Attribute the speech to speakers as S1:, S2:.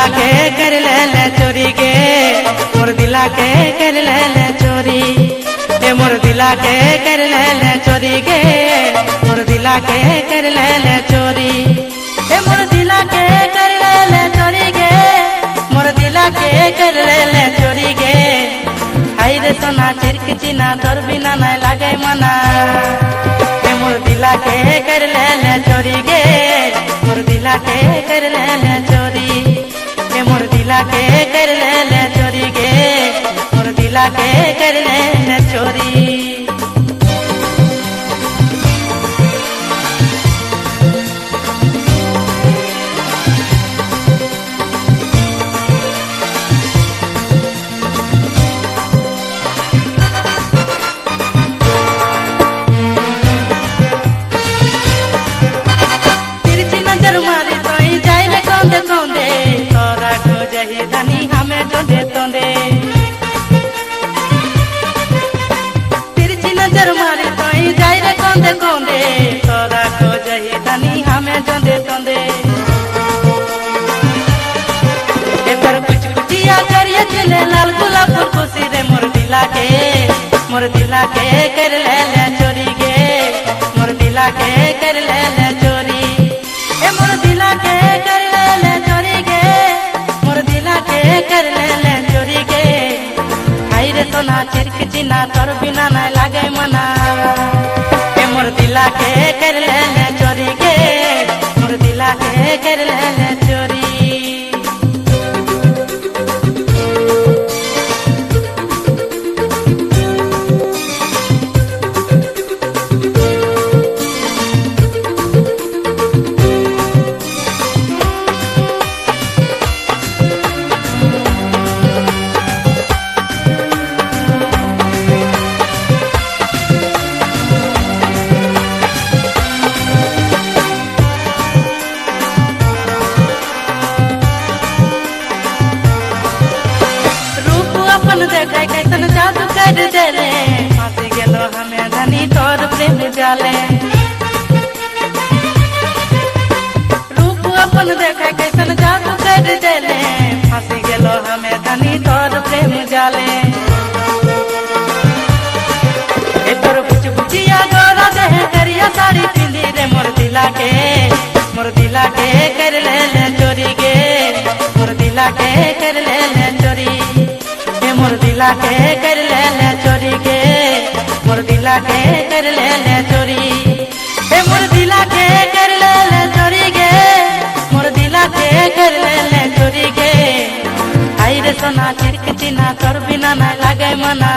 S1: दिला के कर ले चोरी गे मोर दिला के कर ले चोरी ए मोर दिला के कर ले चोरी गे मोर दिला के कर ले चोरी ए मोर दिला के कर ले चोरी गे मोर दिला के कर ले चोरी गे हाय रे सोना चिरक चिना तोर बिना ना लागे मना ए मोर दिला के कर ले चोरी गे मोर दिला के कर ले चोरी ए मोर दिला के कर ले चोरी गे मोर दिला के कर ले चोरी कोंदे तोरा को जही धनी हमें जोंदे तोंदे एकर कुछ कुचिया करिए चले लाल गुलाब फूल खुशी रे मोर दिला के कर ले चोरी गे मोर दिला के कर ले चोरी ए मोर दिला के कर ले चोरी गे मोर दिला के कर ले चोरी गे हाय रे सोना चिरक चिना तोर बिना ना लागे मना मोर दिला के कर ले चोरी गे मोर दिला के कर ले चोरी देखे कैसन जादू कर देले फांसी गेलो हमें धनी तोर प्रेम जाले रूप अपन देखे कैसन जादू कर देले फांसी गेलो हमें धनी तोर प्रेम जाले ए तोर कुछ बुचिया गोरा देह करिया साड़ी पिंदी रे मोर दिला के कर ले चोरी गे मोर दिला के कर ले चोरी मोर दिला के कर ले चोरी गे मोर दिला के कर ले चोरी ए मोर दिला के कर ले चोरी गे मोर दिला के कर ले चोरी गे हाय रे सोना चिरक चिना तोर बिना ना लागे मना